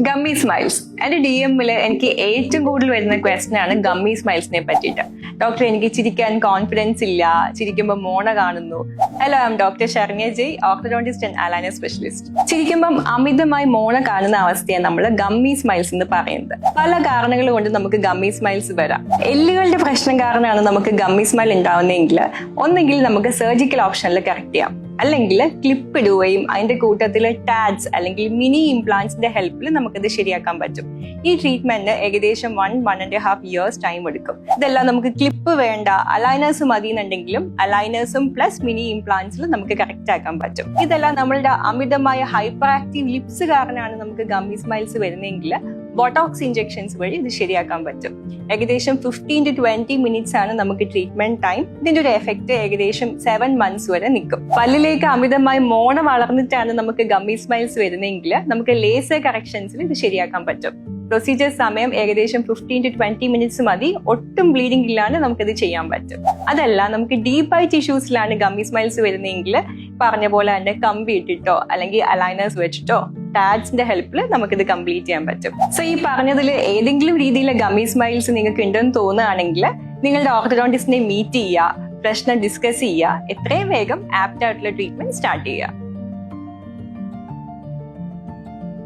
Gummy smiles എന്റെ DM-ല് എനിക്ക് ഏറ്റവും കൂടുതൽ വരുന്ന ക്വസ്റ്റൻ ആണ് ഗമ്മി സ്മൈൽസിനെ പറ്റിയിട്ട്. ഡോക്ടർ, എനിക്ക് ചിരിക്കാൻ കോൺഫിഡൻസ് ഇല്ല, ചിരിക്കുമ്പോൾ മോണ കാണുന്നു. Hello, I'm doctor Saranya Jai, orthodontist and aligner specialist. ചിരിക്കുമ്പം അമിതമായി മോണ കാണുന്ന അവസ്ഥയാണ് നമ്മൾ ഗമ്മി സ്മൈൽസ് എന്ന് പറയുന്നത്. പല കാരണങ്ങൾ കൊണ്ട് നമുക്ക് ഗമ്മി സ്മൈൽസ് വരാം. എല്ലുകളുടെ പ്രശ്നം കാരണമാണ് നമുക്ക് ഗമ്മി സ്മൈൽ ഉണ്ടാവുന്നതെങ്കിൽ ഒന്നെങ്കിൽ നമുക്ക് സർജിക്കൽ ഓപ്ഷനിൽ കറക്റ്റ് ചെയ്യാം, അല്ലെങ്കിൽ ക്ലിപ്പ് ഇടുകയും അതിന്റെ കൂട്ടത്തിൽ ടാഡ്സ് അല്ലെങ്കിൽ മിനി ഇംപ്ലാന്റ്സിന്റെ ഹെൽപ്പിൽ നമുക്കത് ശരിയാക്കാൻ പറ്റും. ഈ ട്രീറ്റ്മെന്റ് ഏകദേശം 1.5 ഇയേഴ്സ് ടൈം എടുക്കും. ഇതെല്ലാം നമുക്ക് ക്ലിപ്പ് വേണ്ട, അലൈനേഴ്സ് മതി എന്നുണ്ടെങ്കിലും അലൈനേഴ്സും പ്ലസ് മിനി ഇംപ്ലാന്റ്സിൽ നമുക്ക് കറക്റ്റ് ആക്കാൻ പറ്റും. ഇതെല്ലാം നമ്മളുടെ അമിതമായ ഹൈപ്പർ ആക്റ്റീവ് ലിപ്സ് കാരണമാണ് നമുക്ക് ഗമ്മി സ്മൈൽസ് വരുന്നതെങ്കിൽ ബോട്ടോക്സ് ഇഞ്ചെക്ഷൻസ് വഴി ഇത് ശരിയാക്കാൻ പറ്റും. ഏകദേശം 15 to 20 മിനിറ്റ്സ് ആണ് നമുക്ക് ട്രീറ്റ്മെന്റ് ടൈം. ഇതിന്റെ ഒരു എഫക്ട് ഏകദേശം 7 months വരെ നിൽക്കും. പല്ലിലേക്ക് അമിതമായി മോണ വളർന്നിട്ടാണ് നമുക്ക് ഗമ്മി സ്മൈൽസ് വരുന്നതെങ്കിൽ നമുക്ക് ലേസർ കറക്ഷൻസിൽ ഇത് ശരിയാക്കാൻ പറ്റും. പ്രൊസീജിയർ സമയം ഏകദേശം 15 to 20 മിനിറ്റ്സ് മതി. ഒട്ടും ബ്ലീഡിംഗ് ഇല്ലാണ്ട് നമുക്കിത് ചെയ്യാൻ പറ്റും. അതല്ല, നമുക്ക് ഡീപ്പായി ടിഷ്യൂസിലാണ് ഗമ്മി സ്മൈൽസ് വരുന്നതെങ്കിൽ പറഞ്ഞ പോലെ തന്നെ കമ്പി ഇട്ടിട്ടോ അല്ലെങ്കിൽ അലൈനേഴ്സ് വെച്ചിട്ടോ ടാഡ്സിന്റെ ഹെൽപ്പിൽ നമുക്കിത് കംപ്ലീറ്റ് ചെയ്യാൻ പറ്റും. സോ ഈ പറഞ്ഞതിൽ ഏതെങ്കിലും രീതിയിലെ ഗമ്മി സ്മൈൽസ് നിങ്ങൾക്ക് ഉണ്ടെന്ന് തോന്നുകയാണെങ്കിൽ നിങ്ങളുടെ ഓർത്തഡോണ്ടിസ്റ്റിനെ മീറ്റ് ചെയ്യുക, പ്രശ്നം ഡിസ്കസ് ചെയ്യുക, എത്രയും വേഗം ആപ്റ്റ് ആയിട്ടുള്ള ട്രീറ്റ്മെന്റ് സ്റ്റാർട്ട് ചെയ്യുക.